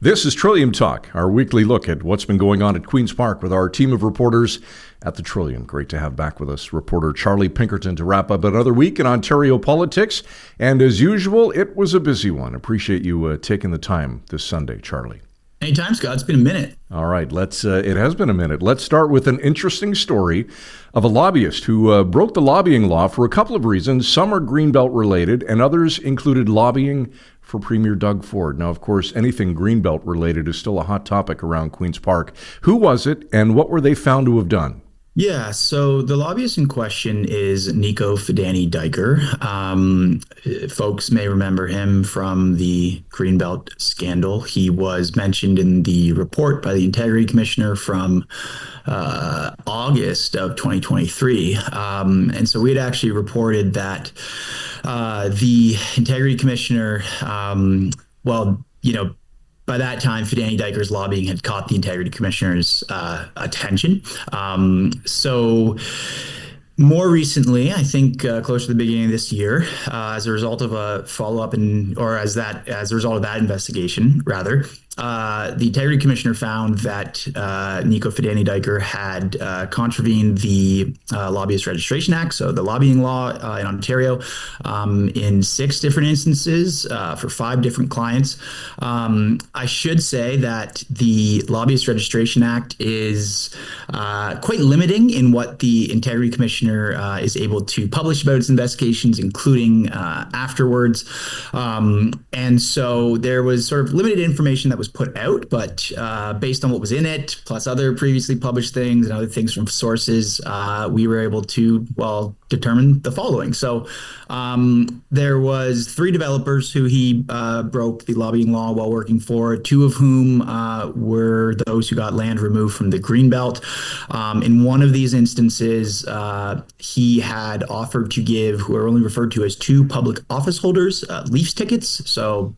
This is Trillium Talk, our weekly look at what's been going on at Queen's Park with our team of reporters at the Trillium. Great to have back with us reporter Charlie Pinkerton to wrap up another week in Ontario politics. And as usual, it was a busy one. Appreciate you taking the time this Sunday, Charlie. Anytime, Scott. It's been a minute. All right, it has been a minute. Let's start with an interesting story of a lobbyist who broke the lobbying law for a couple of reasons. Some are Greenbelt related, and others included lobbying for Premier Doug Ford. Now, of course, anything Greenbelt related is still a hot topic around Queen's Park. Who was it, and what were they found to have done? Yeah, so the lobbyist in question is Nico Fidani Diker. Folks may remember him from the Greenbelt scandal. He was mentioned in the report by the Integrity Commissioner from August of 2023. And so we had actually reported that the Integrity Commissioner, by that time, Fidani Diker's lobbying had caught the Integrity Commissioner's attention. So more recently, I think close to the beginning of this year, as a result of a follow-up as a result of that investigation, rather, the Integrity Commissioner found that Nico Fidani Diker had contravened the Lobbyist Registration Act, so the lobbying law in Ontario, in 6 different instances for 5 different clients. I should say that the Lobbyist Registration Act is quite limiting in what the Integrity Commissioner is able to publish about its investigations, including afterwards. And so there was sort of limited information that was put out, but based on what was in it, plus other previously published things and other things from sources, we were able to, determine the following. So there was 3 developers who he broke the lobbying law while working for, 2 of whom were those who got land removed from the Greenbelt. In one of these instances, he had offered to give, who are only referred to as 2 public office holders, Leafs tickets. So,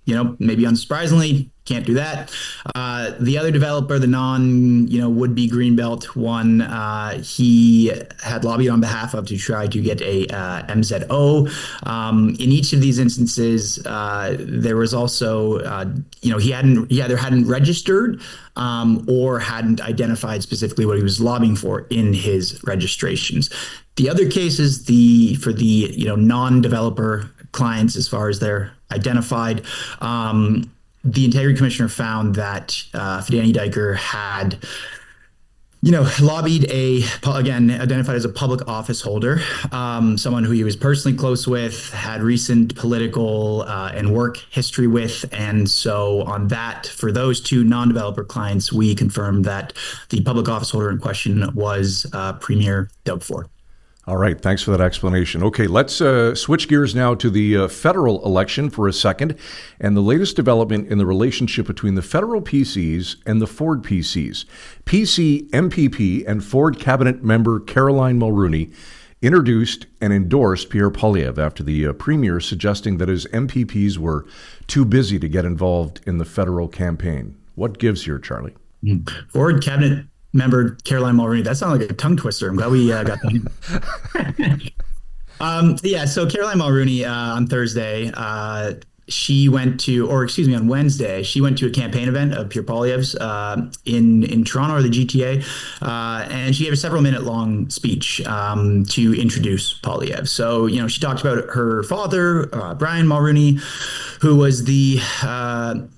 maybe unsurprisingly, can't do that. The other developer, the would-be Greenbelt one, he had lobbied on behalf of to try to get a MZO. In each of these instances, there was also, he either hadn't registered or hadn't identified specifically what he was lobbying for in his registrations. The other cases, for the non-developer clients, as far as they're identified, the Integrity Commissioner found that Fidani Diker had, lobbied identified as a public office holder, someone who he was personally close with, had recent political and work history with. And so on that, for those 2 non-developer clients, we confirmed that the public office holder in question was Premier Doug Ford. All right. Thanks for that explanation. Okay, let's switch gears now to the federal election for a second and the latest development in the relationship between the federal PCs and the Ford PCs. PC MPP and Ford cabinet member Caroline Mulroney introduced and endorsed Pierre Poilievre after the premier suggesting that his MPPs were too busy to get involved in the federal campaign. What gives here, Charlie? Ford cabinet member Caroline Mulroney. That sounded like a tongue twister. I'm glad we got that. So Caroline Mulroney on Thursday, on Wednesday, she went to a campaign event of Pierre Poilievre's in Toronto or the GTA, and she gave a several-minute-long speech to introduce Poilievre. So, she talked about her father, Brian Mulroney, who was the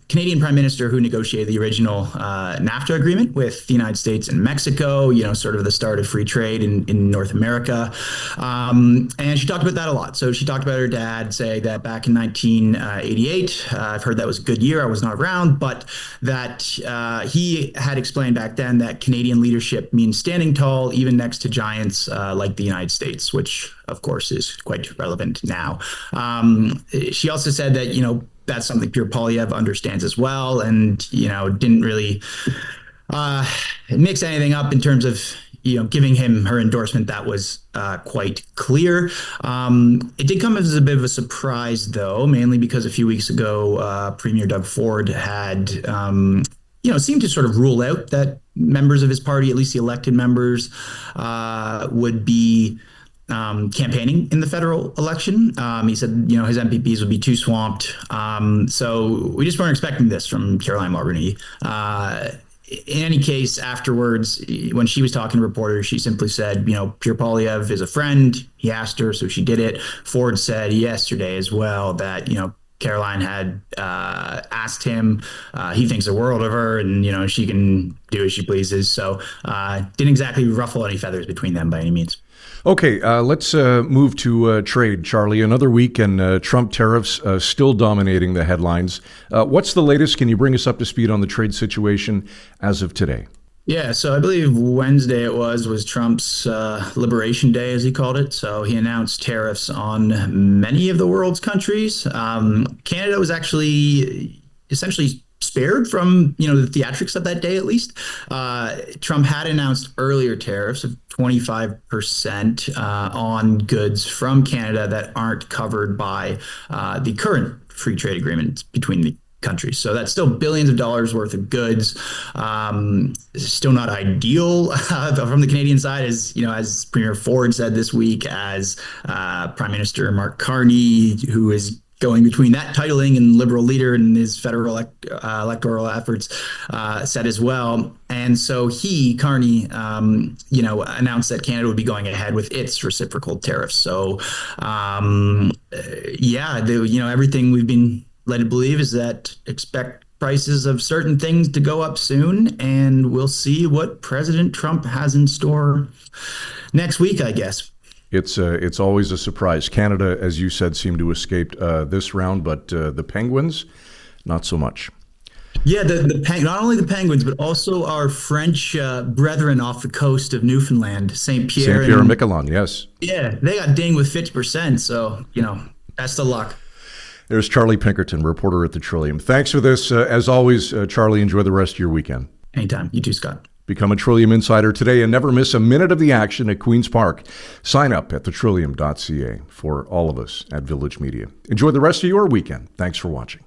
Canadian Prime Minister who negotiated the original NAFTA agreement with the United States and Mexico, sort of the start of free trade in North America. And she talked about that a lot. So she talked about her dad saying that back in 1988, I've heard that was a good year. I was not around, but that he had explained back then that Canadian leadership means standing tall, even next to giants like the United States, which of course is quite relevant now. She also said that, that's something Pierre Poilievre understands as well, and didn't really mix anything up in terms of giving him her endorsement. That was quite clear. It did come as a bit of a surprise, though, mainly because a few weeks ago, Premier Doug Ford had seemed to sort of rule out that members of his party, at least the elected members, would be campaigning in the federal election. He said, his MPPs would be too swamped. So we just weren't expecting this from Caroline Mulroney. In any case, afterwards, when she was talking to reporters, she simply said, Pierre Poilievre is a friend. He asked her, so she did it. Ford said yesterday as well that, Caroline had asked him. He thinks the world of her, and she can do as she pleases. So didn't exactly ruffle any feathers between them by any means. Okay, let's move to trade, Charlie. Another week and Trump tariffs still dominating the headlines. What's the latest? Can you bring us up to speed on the trade situation as of today? Yeah, so I believe Wednesday it was Trump's Liberation Day, as he called it. So he announced tariffs on many of the world's countries. Canada was actually essentially spared from the theatrics of that day, at least. Trump had announced earlier tariffs of 25% on goods from Canada that aren't covered by the current free trade agreement between the countries. So that's still billions of dollars worth of goods. Still not ideal from the Canadian side, as Premier Ford said this week, as Prime Minister Mark Carney, who is going between that titling and Liberal leader in his federal electoral efforts, said as well. And so Carney, announced that Canada would be going ahead with its reciprocal tariffs. So, everything we've been led to believe is that expect prices of certain things to go up soon, and we'll see what President Trump has in store next week, I guess. It's always a surprise. Canada, as you said, seemed to escape this round, but the Penguins, not so much. Yeah, not only the Penguins, but also our French brethren off the coast of Newfoundland, St. Pierre and Miquelon, yes. Yeah, they got dinged with 50%, so, best of luck. There's Charlie Pinkerton, reporter at the Trillium. Thanks for this. As always, Charlie, enjoy the rest of your weekend. Anytime. You too, Scott. Become a Trillium Insider today and never miss a minute of the action at Queen's Park. Sign up at thetrillium.ca for all of us at Village Media. Enjoy the rest of your weekend. Thanks for watching.